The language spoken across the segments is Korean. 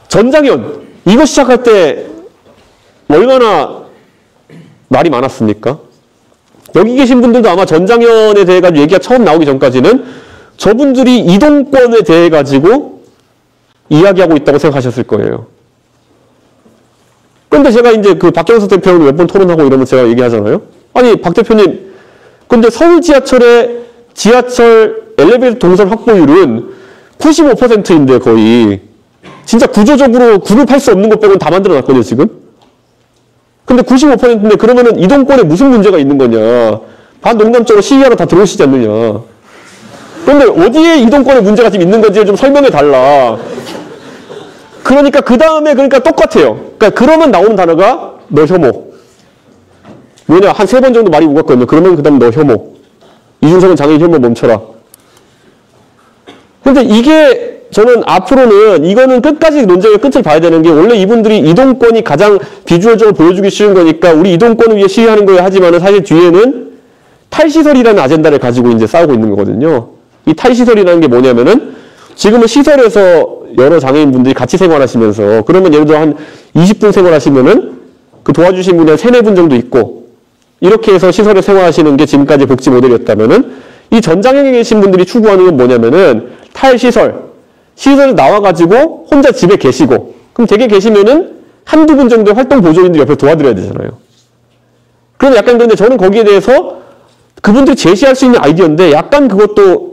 전장현 이거 시작할 때 얼마나 말이 많았습니까? 여기 계신 분들도 아마 전장현에 대해 가지고 얘기가 처음 나오기 전까지는 저분들이 이동권에 대해 가지고 이야기하고 있다고 생각하셨을 거예요. 근데 제가 이제 그 박경석 대표는 몇 번 토론하고 이러면 제가 얘기하잖아요. 아니, 박 대표님, 근데 서울 지하철의 지하철 엘리베이터 동선 확보율은 95%인데 거의. 진짜 구조적으로 구급할 수 없는 것 빼고는 다 만들어 놨거든요, 지금. 근데 95%인데 그러면은 이동권에 무슨 문제가 있는 거냐. 반농담적으로 시위하러 다 들어오시지 않느냐. 근데 어디에 이동권에 문제가 지금 있는 건지를 좀 설명해 달라. 그러니까 그 다음에 그러니까 똑같아요. 그러니까 그러면 나오는 단어가 너 혐오. 뭐냐 한 3번 정도 말이 오갔거든요. 그러면 그 다음 너 혐오. 이준석은 장애인 혐오 멈춰라. 근데 이게 저는 앞으로는 이거는 끝까지 논쟁의 끝을 봐야 되는 게 원래 이분들이 이동권이 가장 비주얼적으로 보여주기 쉬운 거니까 우리 이동권을 위해 시위하는 거예요 하지만은 사실 뒤에는 탈시설이라는 아젠다를 가지고 이제 싸우고 있는 거거든요. 이 탈시설이라는 게 뭐냐면은 지금은 시설에서 여러 장애인분들이 같이 생활하시면서 그러면 예를 들어 한 20분 생활하시면은 그 도와주신 분이 한 3, 4분 정도 있고 이렇게 해서 시설에 생활하시는 게 지금까지 복지 모델이었다면은 이 전장형에 계신 분들이 추구하는 건 뭐냐면은 탈시설, 시설에 나와가지고 혼자 집에 계시고 그럼 댁에 계시면은 한두 분 정도의 활동 보조인들이 옆에 도와드려야 되잖아요. 그런데 약간 그런데 저는 거기에 대해서 그분들이 제시할 수 있는 아이디어인데 약간 그것도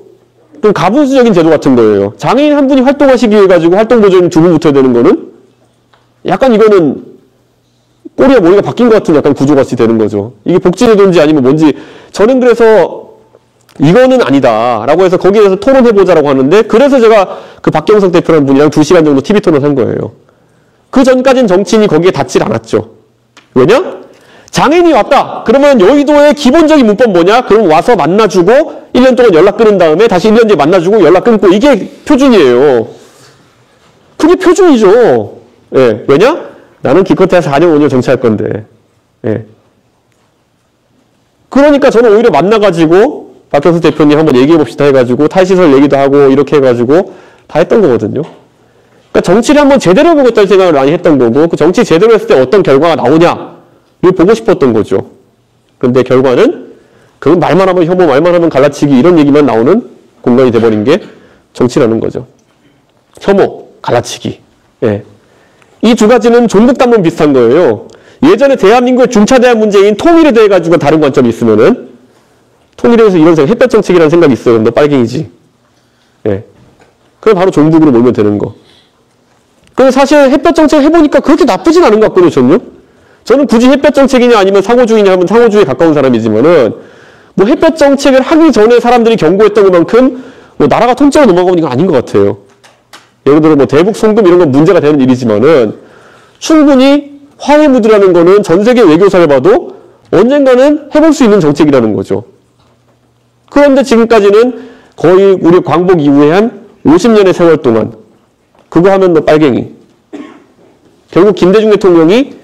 좀 가분수적인 제도 같은 거예요. 장애인 한 분이 활동하시기 위해 가지고 활동 보조인 2분 붙어야 되는 거는 약간 이거는 꼬리와 머리가 바뀐 것 같은 약간 구조같이 되는 거죠. 이게 복지제도인지 아니면 뭔지 저는 그래서 이거는 아니다라고 해서 거기에 대해서 토론해보자라고 하는데 그래서 제가 그 박경석 대표라는 분이랑 2시간 정도 TV 토론한 거예요. 그 전까지는 정치인이 거기에 닿질 않았죠. 왜냐? 장애인이 왔다. 그러면 여의도의 기본적인 문법 뭐냐? 그럼 와서 만나주고 1년 동안 연락 끊은 다음에 다시 1년 뒤에 만나주고 연락 끊고 이게 표준이에요. 그게 표준이죠. 예. 왜냐? 나는 기껏해야 4년, 5년 정치할 건데. 예. 그러니까 저는 오히려 만나가지고 박경수 대표님 한번 얘기해봅시다 해가지고 탈시설 얘기도 하고 이렇게 해가지고 다 했던 거거든요. 그러니까 정치를 한번 제대로 해보겠다는 생각을 많이 했던 거고 그 정치 제대로 했을 때 어떤 결과가 나오냐 이걸 보고 싶었던 거죠. 그런데 결과는 그건 말만 하면 혐오, 말만 하면 갈라치기 이런 얘기만 나오는 공간이 돼버린 게 정치라는 거죠. 혐오, 갈라치기. 예. 이 두 가지는 종북담론 비슷한 거예요. 예전에 대한민국의 중차대한 문제인 통일에 대해 가지고 다른 관점이 있으면은 통일에 대해서 이런 생각, 햇볕 정책이라는 생각이 있어요. 너 빨갱이지. 예. 그럼 바로 종북으로 몰면 되는 거. 근데 사실 햇볕 정책 해보니까 그렇게 나쁘진 않은 것 같거든요, 전요. 저는 굳이 햇볕 정책이냐 아니면 상호주의냐 하면 상호주의에 가까운 사람이지만은 뭐 햇볕 정책을 하기 전에 사람들이 경고했던 것만큼 뭐 나라가 통째로 넘어가는 건 아닌 것 같아요. 예를 들어 뭐 대북 송금 이런 건 문제가 되는 일이지만은 충분히 화해 무드라는 거는 전 세계 외교사를 봐도 언젠가는 해볼 수 있는 정책이라는 거죠. 그런데 지금까지는 거의 우리 광복 이후에 한 50년의 세월 동안 그거 하면 너 빨갱이. 결국 김대중 대통령이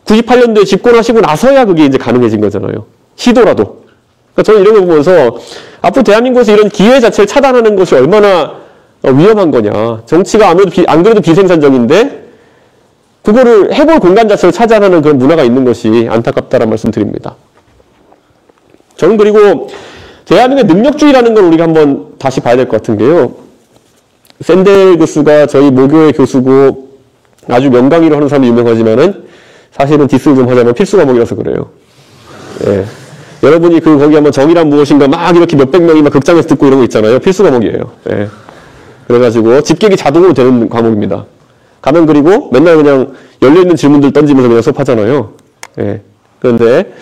98년도에 집권하시고 나서야 그게 이제 가능해진 거잖아요. 시도라도. 그러니까 저는 이런 거 보면서 앞으로 대한민국에서 이런 기회 자체를 차단하는 것이 얼마나 위험한 거냐. 정치가 안 그래도 비생산적인데 그거를 해볼 공간 자체를 차단하는 그런 문화가 있는 것이 안타깝다는 말씀 드립니다. 저는 그리고 대한민국의 능력주의라는 걸 우리가 한번 다시 봐야 될 것 같은 게요. 샌델 교수가 저희 모교의 교수고 아주 명강의를 하는 사람이 유명하지만은 사실은 디스를 좀 하자면 필수 과목이라서 그래요. 예. 여러분이 거기 한번 정의란 무엇인가 막 이렇게 몇백 명이 막 극장에서 듣고 이런 거 있잖아요. 필수 과목이에요. 예. 그래가지고 집객이 자동으로 되는 과목입니다. 가면 그리고 맨날 그냥 열려있는 질문들 던지면서 그냥 수업하잖아요. 예. 그런데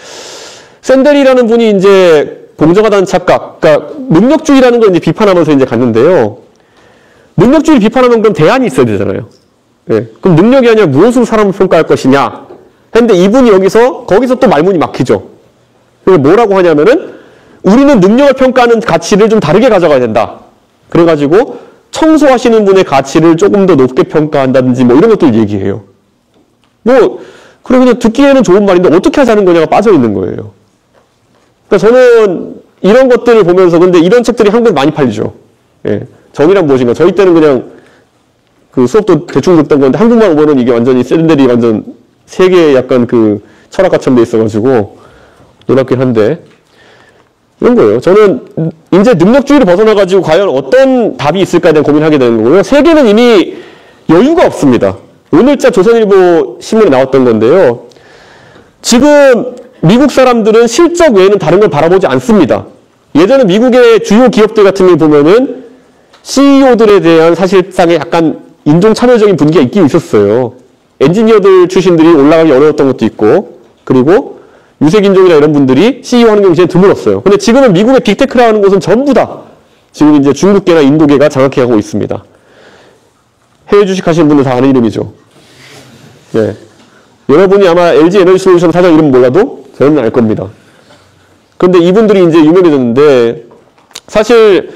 샌델이라는 분이 이제 공정하다는 착각, 그러니까 능력주의라는 걸 이제 비판하면서 이제 갔는데요. 능력주의를 비판하면 그럼 대안이 있어야 되잖아요. 예. 그럼 능력이 아니라 무엇으로 사람을 평가할 것이냐. 근데 이분이 거기서 또 말문이 막히죠. 그래서 뭐라고 하냐면은 우리는 능력을 평가하는 가치를 좀 다르게 가져가야 된다. 그래가지고 청소하시는 분의 가치를 조금 더 높게 평가한다든지 뭐 이런 것들 얘기해요. 뭐, 그래 그냥 듣기에는 좋은 말인데 어떻게 하자는 거냐가 빠져있는 거예요. 그러니까 저는 이런 것들을 보면서 근데 이런 책들이 한국에 많이 팔리죠. 예. 정의란 무엇인가. 저희 때는 그냥 그 수업도 대충 듣던 건데 한국말 오면은 이게 완전히 샌들이 완전 세계에 약간 그 철학과처럼 돼 있어가지고 놀랍긴 한데 이런 거예요. 저는 이제 능력주의를 벗어나가지고 과연 어떤 답이 있을까에 대한 고민을 하게 되는 거고요. 세계는 이미 여유가 없습니다. 오늘자 조선일보 신문에 나왔던 건데요. 지금 미국 사람들은 실적 외에는 다른 걸 바라보지 않습니다. 예전에 미국의 주요 기업들 같은 걸 보면은 CEO들에 대한 사실상의 약간 인종차별적인 분위기가 있긴 있었어요. 엔지니어들 출신들이 올라가기 어려웠던 것도 있고, 그리고 유색인종이나 이런 분들이 CEO 하는 경우가 제일 드물었어요. 근데 지금은 미국의 빅테크라 하는 곳은 전부 다 지금 이제 중국계나 인도계가 장악해 가고 있습니다. 해외 주식 하시는 분들 다 아는 이름이죠. 예. 여러분이 아마 LG 에너지 솔루션 사장 이름 몰라도 저는 알 겁니다. 그런데 이분들이 이제 유명해졌는데, 사실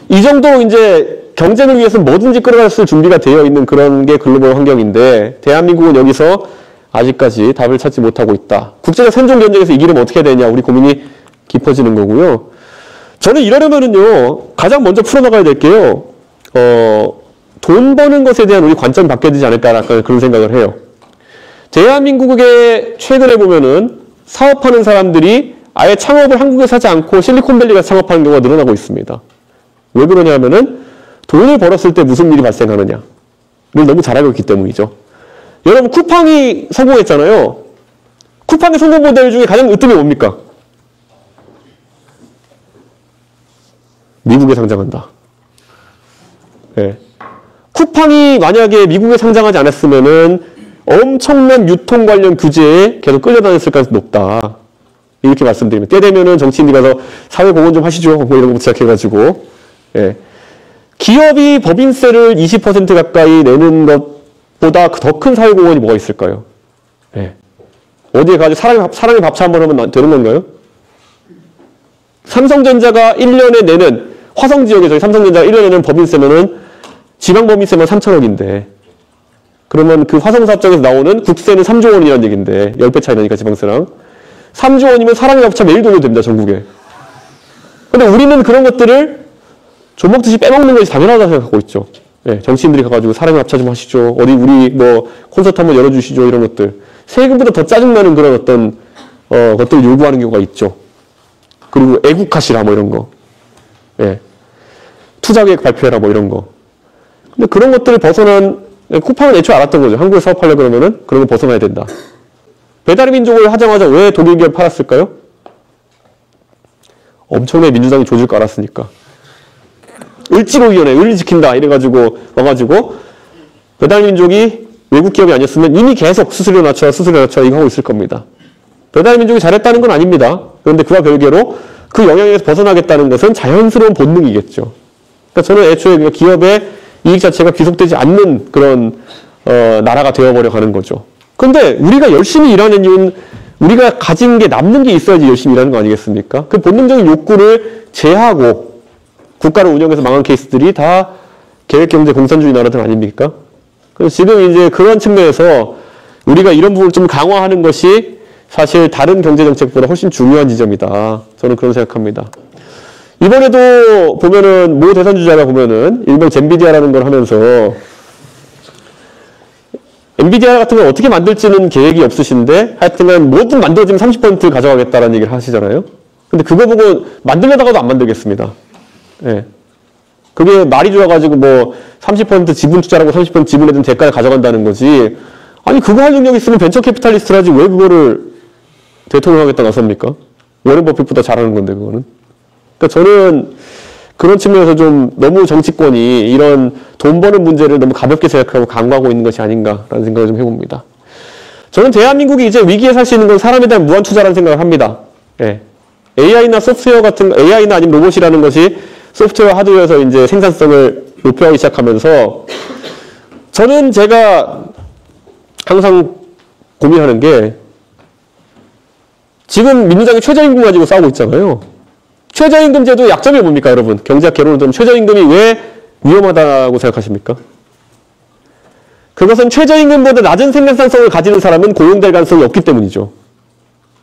이 정도 이제 경쟁을 위해서 뭐든지 끌어갔을 준비가 되어 있는 그런 게 글로벌 환경인데, 대한민국은 여기서 아직까지 답을 찾지 못하고 있다. 국제적 생존 경쟁에서 이기려면 어떻게 해야 되냐, 우리 고민이 깊어지는 거고요. 저는 이러려면은요, 가장 먼저 풀어나가야 될 게요, 돈 버는 것에 대한 우리 관점이 바뀌어야 되지 않을까라는 그런 생각을 해요. 대한민국에 최근에 보면은 사업하는 사람들이 아예 창업을 한국에서 하지 않고 실리콘밸리 가서 창업하는 경우가 늘어나고 있습니다. 왜 그러냐면은 돈을 벌었을 때 무슨 일이 발생하느냐를 너무 잘 알고 있기 때문이죠. 여러분, 쿠팡이 성공했잖아요. 쿠팡의 성공 모델 중에 가장 으뜸이 뭡니까? 미국에 상장한다. 네. 쿠팡이 만약에 미국에 상장하지 않았으면은 엄청난 유통 관련 규제에 계속 끌려다녔을 가능성이 높다. 이렇게 말씀드립니다. 때 되면은 정치인들이 가서 사회 공헌 좀 하시죠. 뭐 이런 거 시작해가지고. 예. 기업이 법인세를 20% 가까이 내는 것보다 더 큰 사회 공헌이 뭐가 있을까요? 예. 어디에 가서 사람이 밥차 한번 하면 되는 건가요? 삼성전자가 1년에 내는, 화성 지역에 저희 삼성전자가 1년에 내는 법인세면은 지방 법인세만 3천억인데, 그러면 그 화성 사업장에서 나오는 국세는 3조 원이라는 얘기인데, 10배 차이 나니까 지방세랑. 3조 원이면 사람이 합쳐 매일 돈이 됩니다, 전국에. 근데 우리는 그런 것들을 조먹듯이 빼먹는 것이 당연하다고 생각하고 있죠. 예, 정치인들이 가가지고 사람이 합쳐 좀 하시죠. 어디 우리 뭐 콘서트 한번 열어주시죠. 이런 것들. 세금보다 더 짜증나는 그런 어떤, 것들을 요구하는 경우가 있죠. 그리고 애국하시라 뭐 이런 거. 예. 투자계획 발표해라 뭐 이런 거. 근데 그런 것들을 벗어난, 쿠팡은 애초에 알았던 거죠. 한국에 사업하려고 그러면은 그런 거 벗어나야 된다. 배달의 민족을 하자마자 왜 독일 기업 팔았을까요? 엄청나게 민주당이 조질 거 알았으니까. 을지로위원회, 의를 지킨다 이래가지고 와가지고 배달의 민족이 외국 기업이 아니었으면 이미 계속 수수료 낮춰 이거 하고 있을 겁니다. 배달의 민족이 잘했다는 건 아닙니다. 그런데 그와 별개로 그 영향에서 벗어나겠다는 것은 자연스러운 본능이겠죠. 그러니까 저는 애초에 기업의 이익 자체가 귀속되지 않는 그런 나라가 되어버려 가는 거죠. 근데 우리가 열심히 일하는 이유는 우리가 가진 게 남는 게 있어야지 열심히 일하는 거 아니겠습니까? 그 본능적인 욕구를 제하고 국가를 운영해서 망한 케이스들이 다 계획경제 공산주의 나라들 아닙니까? 그래서 지금 이제 그런 측면에서 우리가 이런 부분을 좀 강화하는 것이 사실 다른 경제정책보다 훨씬 중요한 지점이다. 저는 그런 생각합니다. 이번에도 보면은 모 대선 주자가 보면은 일명 젠비디아라는 걸 하면서 엔비디아 같은 걸 어떻게 만들지는 계획이 없으신데 하여튼간 뭐든 만들어지면 30% 가져가겠다라는 얘기를 하시잖아요. 근데 그거 보고 만들려다가도 안 만들겠습니다. 예. 그게 말이 좋아가지고 뭐 30% 지분 투자라고 30% 지분에 대한 대가를 가져간다는 거지. 아니 그거 할 능력 있으면 벤처 캐피탈리스트라지 왜 그거를 대통령 하겠다 나섭니까? 워렌 버핏보다 잘하는 건데 그거는. 그러니까 저는 그런 측면에서 좀 너무 정치권이 이런 돈 버는 문제를 너무 가볍게 생각하고 간과하고 있는 것이 아닌가라는 생각을 좀 해봅니다. 저는 대한민국이 이제 위기에 살 수 있는 건 사람에 대한 무한 투자라는 생각을 합니다. 예. AI나 소프트웨어 같은, AI나 아니면 로봇이라는 것이 소프트웨어 하드웨어에서 이제 생산성을 높여가기 시작하면서 저는 제가 항상 고민하는 게 지금 민주당이 최저임금 가지고 싸우고 있잖아요. 최저임금 제도의 약점이 뭡니까, 여러분? 경제학 개론을 들으면 최저임금이 왜 위험하다고 생각하십니까? 그것은 최저임금보다 낮은 생산성을 가지는 사람은 고용될 가능성이 없기 때문이죠.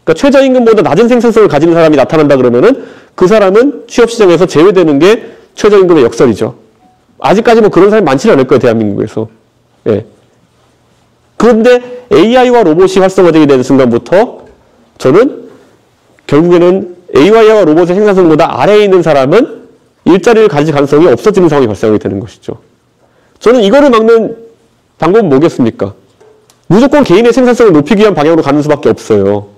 그러니까 최저임금보다 낮은 생산성을 가지는 사람이 나타난다 그러면은 그 사람은 취업시장에서 제외되는 게 최저임금의 역설이죠. 아직까지 뭐 그런 사람이 많지는 않을 거예요, 대한민국에서. 예. 그런데 AI와 로봇이 활성화되게 되는 순간부터 저는 결국에는 AI와 로봇의 생산성보다 아래에 있는 사람은 일자리를 가질 가능성이 없어지는 상황이 발생하게 되는 것이죠. 저는 이거를 막는 방법은 뭐겠습니까? 무조건 개인의 생산성을 높이기 위한 방향으로 가는 수밖에 없어요.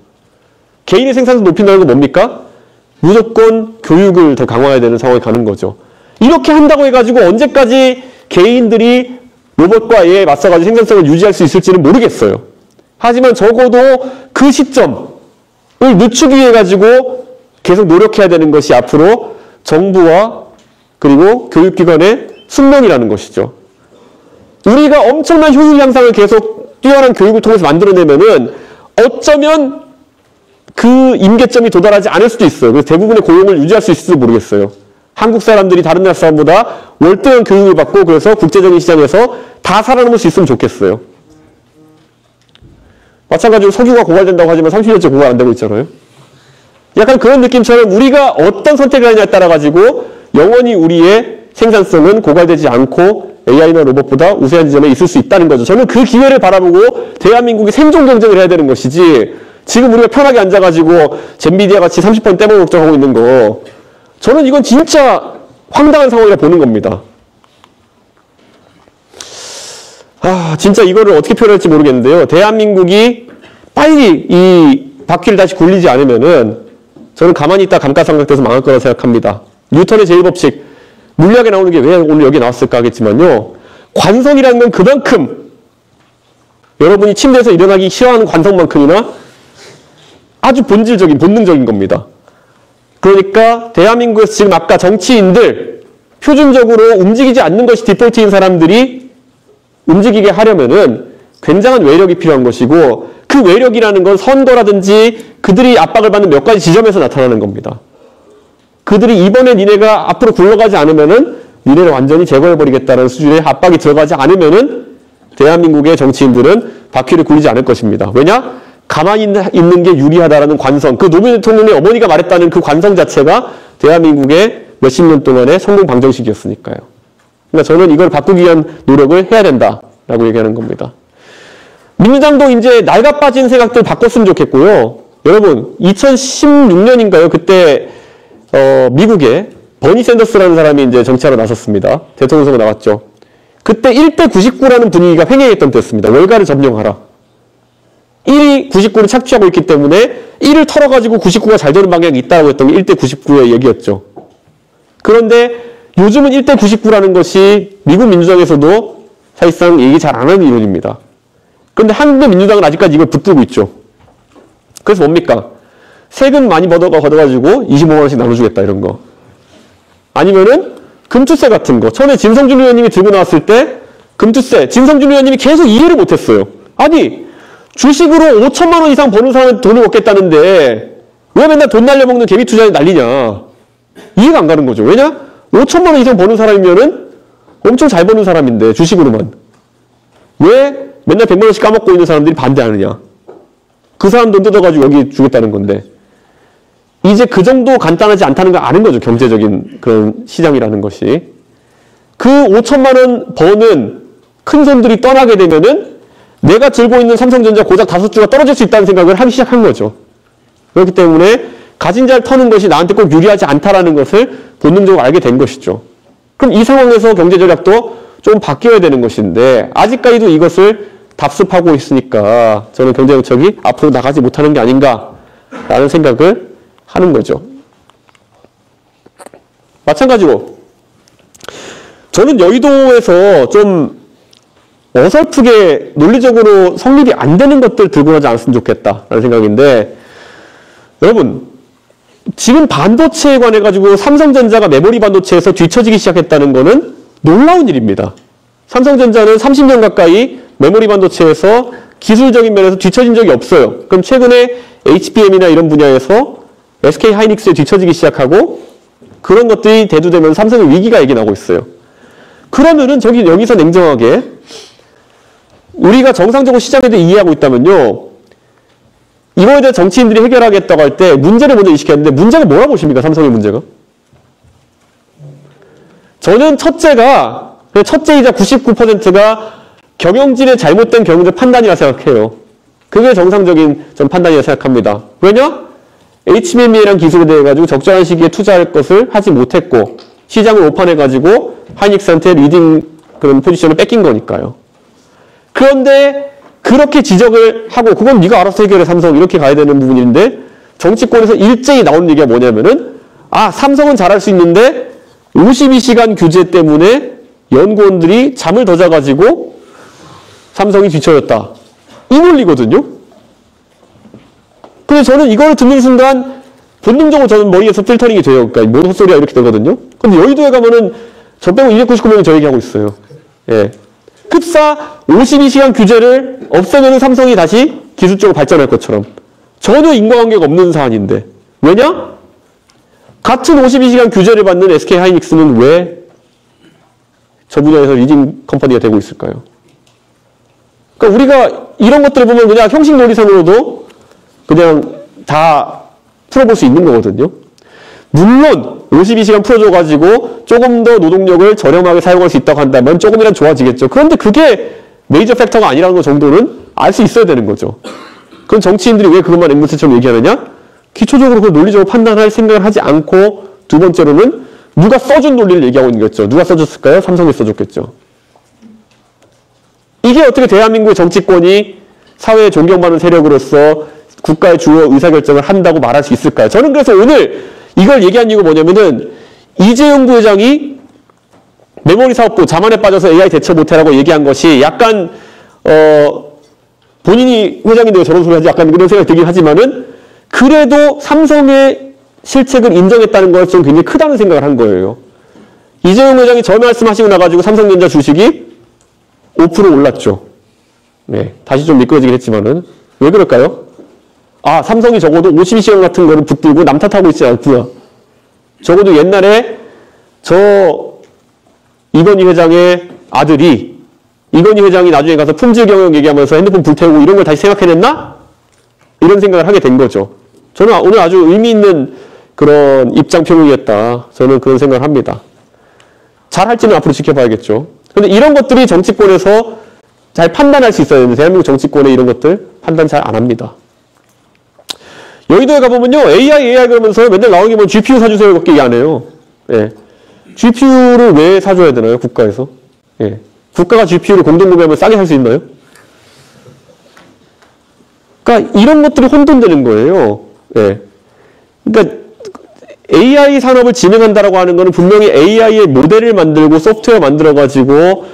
개인의 생산성 높인다는 건 뭡니까? 무조건 교육을 더 강화해야 되는 상황에 가는 거죠. 이렇게 한다고 해가지고 언제까지 개인들이 로봇과 AI에 맞서가지고 생산성을 유지할 수 있을지는 모르겠어요. 하지만 적어도 그 시점을 늦추기 위해 가지고 계속 노력해야 되는 것이 앞으로 정부와 그리고 교육기관의 숙명이라는 것이죠. 우리가 엄청난 효율 향상을 계속 뛰어난 교육을 통해서 만들어내면은 어쩌면 그 임계점이 도달하지 않을 수도 있어요. 그래서 대부분의 고용을 유지할 수 있을지도 모르겠어요. 한국 사람들이 다른 나라 사람보다 월등한 교육을 받고 그래서 국제적인 시장에서 다 살아남을 수 있으면 좋겠어요. 마찬가지로 석유가 고갈된다고 하지만 30년째 고갈 안 되고 있잖아요. 약간 그런 느낌처럼 우리가 어떤 선택을 하느냐에 따라 가지고 영원히 우리의 생산성은 고갈되지 않고 AI나 로봇보다 우세한 지점에 있을 수 있다는 거죠. 저는 그 기회를 바라보고 대한민국이 생존 경쟁을 해야 되는 것이지 지금 우리가 편하게 앉아가지고 젠비디아 같이 30% 떼먹을 걱정하고 있는 거 저는 이건 진짜 황당한 상황이라 보는 겁니다. 진짜 이거를 어떻게 표현할지 모르겠는데요. 대한민국이 빨리 이 바퀴를 다시 굴리지 않으면은 저는 가만히 있다 감가상각돼서 망할 거라고 생각합니다. 뉴턴의 제1법칙, 물리학에 나오는 게 왜 오늘 여기 나왔을까 하겠지만요. 관성이라는 건 그만큼 여러분이 침대에서 일어나기 싫어하는 관성만큼이나 아주 본질적인, 본능적인 겁니다. 그러니까 대한민국에서 지금 아까 정치인들 표준적으로 움직이지 않는 것이 디폴트인 사람들이 움직이게 하려면은 굉장한 외력이 필요한 것이고 그 외력이라는 건 선거라든지 그들이 압박을 받는 몇 가지 지점에서 나타나는 겁니다. 그들이 이번에 니네가 앞으로 굴러가지 않으면은 니네를 완전히 제거해버리겠다는 수준의 압박이 들어가지 않으면은 대한민국의 정치인들은 바퀴를 굴리지 않을 것입니다. 왜냐? 가만히 있는 게 유리하다라는 관성, 그 노무현 대통령의 어머니가 말했다는 그 관성 자체가 대한민국의 몇십 년 동안의 성공 방정식이었으니까요. 그러니까 저는 이걸 바꾸기 위한 노력을 해야 된다라고 얘기하는 겁니다. 민주당도 이제 낡아 빠진 생각들 바꿨으면 좋겠고요. 여러분 2016년인가요? 그때 미국에 버니 샌더스라는 사람이 이제 정치하러 나섰습니다. 대통령 선거 나왔죠. 그때 1대 99라는 분위기가 횡행했던 때였습니다. 월가를 점령하라. 1이 99를 착취하고 있기 때문에 1을 털어가지고 99가 잘 되는 방향이 있다고 했던 게 1대 99의 얘기였죠. 그런데 요즘은 1대 99라는 것이 미국 민주당에서도 사실상 얘기 잘 안 하는 이론입니다. 그런데 한국 민주당은 아직까지 이걸 붙들고 있죠. 그래서 뭡니까? 세금 많이 걷어가지고 25만 원씩 나눠주겠다 이런 거. 아니면은 금투세 같은 거. 처음에 진성준 의원님이 들고 나왔을 때 금투세, 진성준 의원님이 계속 이해를 못했어요. 아니 주식으로 5천만 원 이상 버는 사람한테 돈을 얻겠다는데 왜 맨날 돈 날려먹는 개미 투자에 난리냐. 이해가 안 가는 거죠. 왜냐? 5천만 원 이상 버는 사람이면은 엄청 잘 버는 사람인데 주식으로만. 왜 맨날 100만 원씩 까먹고 있는 사람들이 반대하느냐. 그 사람 돈 뜯어가지고 여기 주겠다는 건데. 이제 그 정도 간단하지 않다는 걸 아는 거죠. 경제적인 그런 시장이라는 것이. 그 5천만 원 버는 큰 손들이 떠나게 되면은 내가 들고 있는 삼성전자 고작 5주가 떨어질 수 있다는 생각을 하기 시작한 거죠. 그렇기 때문에 가진 자를 터는 것이 나한테 꼭 유리하지 않다라는 것을 본능적으로 알게 된 것이죠. 그럼 이 상황에서 경제전략도 좀 바뀌어야 되는 것인데 아직까지도 이것을 답습하고 있으니까 저는 경제정책이 앞으로 나가지 못하는 게 아닌가라는 생각을 하는 거죠. 마찬가지로 저는 여의도에서 좀 어설프게 논리적으로 성립이 안 되는 것들 들고 가지 않았으면 좋겠다라는 생각인데 여러분 지금 반도체에 관해 가지고 삼성전자가 메모리 반도체에서 뒤처지기 시작했다는 거는 놀라운 일입니다. 삼성전자는 30년 가까이 메모리 반도체에서 기술적인 면에서 뒤처진 적이 없어요. 그럼 최근에 HBM이나 이런 분야에서 SK 하이닉스에 뒤처지기 시작하고 그런 것들이 대두되면 삼성의 위기가 얘기나오고 있어요. 그러면은 여기서 냉정하게 우리가 정상적으로 시장에 대해 이해하고 있다면요. 이거에 대해 정치인들이 해결하겠다고 할 때 문제를 먼저 인식했는데 문제가 뭐라고 보십니까? 삼성의 문제가? 저는 첫째이자 99%가 경영진의 잘못된 경영적 판단이라 생각해요. 그게 정상적인 전 판단이라 생각합니다. 왜냐? HMM이라는 기술에 대해 가지고 적절한 시기에 투자할 것을 하지 못했고 시장을 오판해가지고 하이닉스한테 리딩 그런 포지션을 뺏긴 거니까요. 그런데 그렇게 지적을 하고 그건 네가 알아서 해결해 삼성 이렇게 가야 되는 부분인데 정치권에서 일제히 나오는 얘기가 뭐냐면은 삼성은 잘할 수 있는데 52시간 규제 때문에 연구원들이 잠을 더 자가지고 삼성이 뒤처졌다. 이 논리거든요. 그래서 저는 이걸 듣는 순간 본능적으로 저는 머리에서 필터링이 돼요. 그러니까 뭔 헛소리야 이렇게 되거든요. 근데 여의도에 가면은 저 빼고 299명이 저 얘기하고 있어요. 예. 급사 52시간 규제를 없애면 삼성이 다시 기술적으로 발전할 것처럼. 전혀 인과관계가 없는 사안인데. 왜냐? 같은 52시간 규제를 받는 SK하이닉스는 왜 저 분야에서 리딩 컴퍼니가 되고 있을까요? 그러니까 우리가 이런 것들을 보면 그냥 형식 논리상으로도 그냥 다 풀어볼 수 있는 거거든요. 물론 52시간 풀어줘가지고 조금 더 노동력을 저렴하게 사용할 수 있다고 한다면 조금이란 좋아지겠죠. 그런데 그게 메이저 팩터가 아니라는 거 정도는 알 수 있어야 되는 거죠. 그럼 정치인들이 왜 그것만 앵무새처럼 얘기하느냐? 기초적으로 그 논리적으로 판단할 생각을 하지 않고 두 번째로는 누가 써준 논리를 얘기하고 있는 거죠. 누가 써줬을까요? 삼성이 써줬겠죠. 이게 어떻게 대한민국의 정치권이 사회에 존경받는 세력으로서 국가의 주요 의사결정을 한다고 말할 수 있을까요? 저는 그래서 오늘 이걸 얘기한 이유가 뭐냐면은 이재용 부회장이 메모리 사업부 자만에 빠져서 AI 대처 못해라고 얘기한 것이 약간 본인이 회장인데 저런 소리 하지 약간 그런 생각이 들긴 하지만은 그래도 삼성의 실책을 인정했다는 건 좀 굉장히 크다는 생각을 한 거예요. 이재용 회장이 저 말씀하시고 나가지고 삼성전자 주식이 5% 올랐죠. 네, 다시 좀 미끄러지긴 했지만은 왜 그럴까요? 삼성이 적어도 52시간 같은 거를 붙들고 남 탓하고 있지 않구나. 적어도 옛날에 이건희 회장의 아들이 이건희 회장이 나중에 가서 품질 경영 얘기하면서 핸드폰 불태우고 이런 걸 다시 생각해냈나? 이런 생각을 하게 된 거죠. 저는 오늘 아주 의미 있는 그런 입장 표명이었다. 저는 그런 생각을 합니다. 잘할지는 앞으로 지켜봐야겠죠. 근데 이런 것들이 정치권에서 잘 판단할 수 있어야 되는데 대한민국 정치권에 이런 것들 판단 잘 안 합니다. 여의도에 가보면요. AI 그러면서 맨날 나오는 게 뭐 GPU 사주세요 이렇게 얘기 안 해요. 예. GPU를 왜 사줘야 되나요? 국가에서? 예. 국가가 GPU를 공동구매하면 싸게 살 수 있나요? 그러니까 이런 것들이 혼돈되는 거예요. 예. 그러니까 AI 산업을 진행한다라고 하는 거는 분명히 AI의 모델을 만들고 소프트웨어 만들어가지고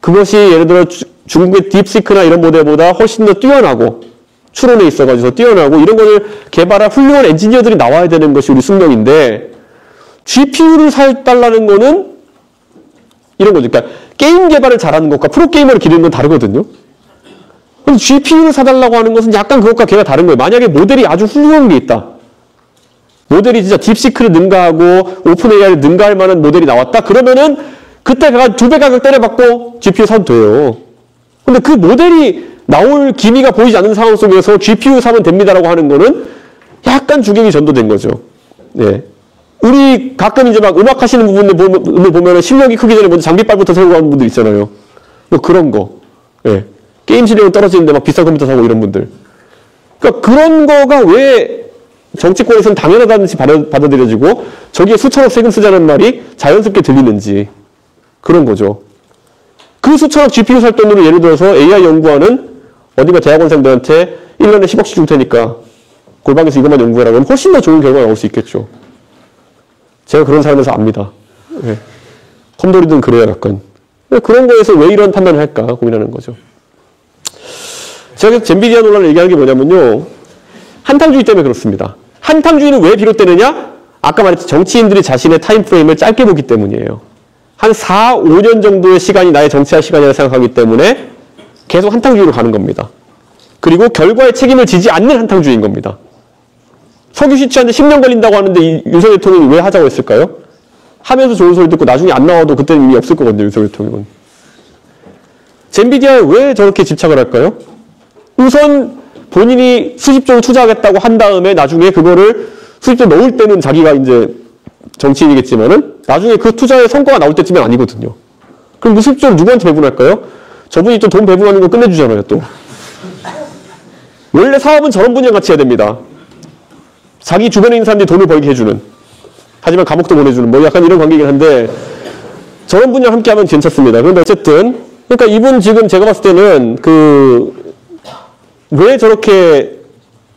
그것이 예를 들어 중국의 딥시크나 이런 모델보다 훨씬 더 뛰어나고 추론에 있어가지고 뛰어나고 이런 거를 개발할 훌륭한 엔지니어들이 나와야 되는 것이 우리 숙명인데 GPU를 사달라는 거는 이런 거죠. 그러니까 게임 개발을 잘하는 것과 프로게이머를 기르는 건 다르거든요. 그럼 GPU를 사달라고 하는 것은 약간 그것과 걔가 다른 거예요. 만약에 모델이 아주 훌륭한 게 있다. 모델이 진짜 딥시크를 능가하고 오픈 AI를 능가할 만한 모델이 나왔다. 그러면은 그때 2배 가격 때려받고 GPU 사도 돼요. 근데 그 모델이 나올 기미가 보이지 않는 상황 속에서 GPU 사면 됩니다라고 하는 거는 약간 주객이 전도된 거죠. 네. 우리 가끔 이제 막 음악 하시는 부분을 보면은 실력이 크기 전에 먼저 장비빨부터 세우고 하는 분들 있잖아요. 뭐 그런 거. 네. 게임 실력은 떨어지는데 막 비싼 컴퓨터 사고 이런 분들. 그러니까 그런 거가 왜 정치권에서는 당연하다는 듯이 받아들여지고 저기에 수천억 세금 쓰자는 말이 자연스럽게 들리는지 그런 거죠. 그 수천억 GPU 살 돈으로 예를 들어서 AI 연구하는 어디가 대학원생들한테 1년에 10억씩 줄 테니까 골방에서 이것만 연구해라 그러면 훨씬 더 좋은 결과가 나올 수 있겠죠. 제가 그런 사람에서 압니다. 네. 컴돌이든 그래야 약간. 그런 거에서 왜 이런 판단을 할까 고민하는 거죠. 제가 계속 젠비디아 논란을 얘기하는 게 뭐냐면요. 한탕주의 때문에 그렇습니다. 한탕주의는 왜 비롯되느냐? 아까 말했듯이 정치인들이 자신의 타임프레임을 짧게 보기 때문이에요. 한 4, 5년 정도의 시간이 나의 정치할 시간이라 생각하기 때문에 계속 한탕주의로 가는 겁니다. 그리고 결과에 책임을 지지 않는 한탕주의인 겁니다. 석유 시추하는데 10년 걸린다고 하는데 윤석열 대통령이 왜 하자고 했을까요? 하면서 좋은 소리 듣고 나중에 안 나와도 그때는 의미 없을 거거든요. 윤석열 대통령은. 젠비디아에 왜 저렇게 집착을 할까요? 우선 본인이 수십조를 투자하겠다고 한 다음에 나중에 그거를 수십조 넣을 때는 자기가 이제 정치인이겠지만은 나중에 그 투자의 성과가 나올 때쯤은 아니거든요. 그럼 그 수십조를 누구한테 배분할까요? 저분이 또 돈 배분하는 거 끝내주잖아요, 또. 원래 사업은 저런 분이랑 같이 해야 됩니다. 자기 주변에 있는 사람들이 돈을 벌게 해주는. 하지만 감옥도 보내주는. 뭐 약간 이런 관계이긴 한데, 저런 분이랑 함께 하면 괜찮습니다. 그런데 어쨌든, 그러니까 이분 지금 제가 봤을 때는 왜 저렇게,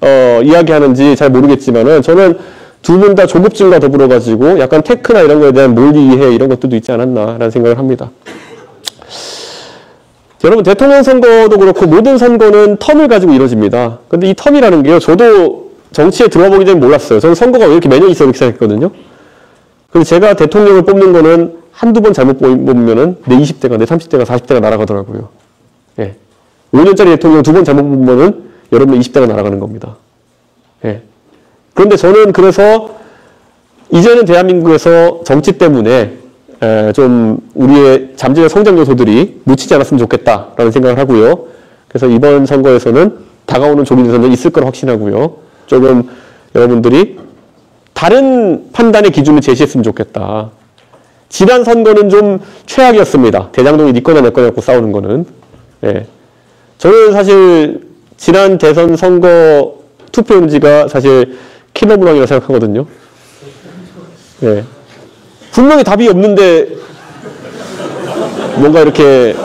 이야기하는지 잘 모르겠지만은, 저는 두 분 다 조급증과 더불어가지고 약간 테크나 이런 거에 대한 논리 이해 이런 것들도 있지 않았나라는 생각을 합니다. 여러분, 대통령 선거도 그렇고 모든 선거는 텀을 가지고 이루어집니다. 근데 이 텀이라는 게요, 저도 정치에 들어보기 전에 몰랐어요. 저는 선거가 왜 이렇게 매년 있어 이렇게 생각했거든요. 그래서 제가 대통령을 뽑는 거는 한두 번 잘못 뽑으면은 내 20대가, 내 30대가, 40대가 날아가더라고요. 예. 5년짜리 대통령 두 번 잘못 뽑으면은 여러분의 20대가 날아가는 겁니다. 예. 그런데 저는 그래서 이제는 대한민국에서 정치 때문에 좀 우리의 잠재적 성장 요소들이 묻히지 않았으면 좋겠다라는 생각을 하고요. 그래서 이번 선거에서는 다가오는 조기 대선은 있을 거라 확신하고요. 조금 여러분들이 다른 판단의 기준을 제시했으면 좋겠다. 지난 선거는 좀 최악이었습니다. 대장동이 네 거냐 내 거냐 갖고 싸우는 거는. 예. 저는 사실 지난 대선 선거 투표용지가 사실 킬러문항이라고 생각하거든요. 예. 분명히 답이 없는데 뭔가 이렇게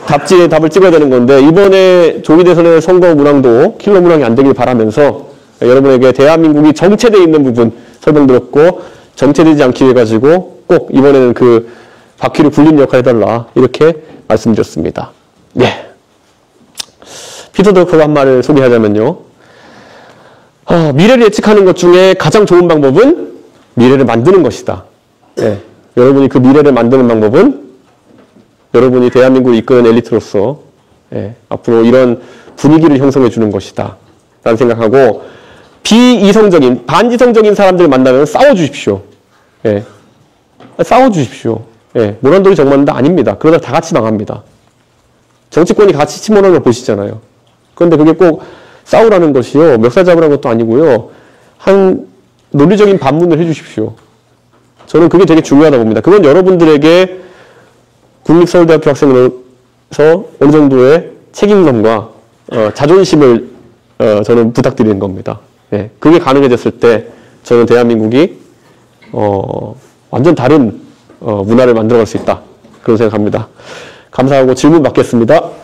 답지에 답을 찍어야 되는 건데, 이번에 조기 대선의 선거 문항도 킬러 문항이 안 되길 바라면서 여러분에게 대한민국이 정체되어 있는 부분 설명드렸고, 정체되지 않기 위해 가지고 꼭 이번에는 그 바퀴를 굴리는 역할 해달라 이렇게 말씀드렸습니다. 예. 피터 드러커가 한 말을 소개하자면요. 미래를 예측하는 것 중에 가장 좋은 방법은 미래를 만드는 것이다. 예. 여러분이 그 미래를 만드는 방법은 여러분이 대한민국을 이끄는 엘리트로서 앞으로 이런 분위기를 형성해 주는 것이다 라는 생각하고, 비이성적인, 반지성적인 사람들을 만나면 싸워주십시오. 예. 싸워주십시오. 예. 모란돌이 정말인데 아닙니다. 그러다 다 같이 망합니다. 정치권이 같이 침몰하는 걸 보시잖아요. 그런데 그게 꼭 싸우라는 것이요, 멱살 잡으라는 것도 아니고요, 한 논리적인 반문을 해주십시오. 저는 그게 되게 중요하다 봅니다. 그건 여러분들에게 국립서울대학교 학생으로서 어느 정도의 책임감과 자존심을 저는 부탁드리는 겁니다. 예, 그게 가능해졌을 때 저는 대한민국이 완전 다른 문화를 만들어갈 수 있다, 그런 생각합니다. 감사하고 질문 받겠습니다.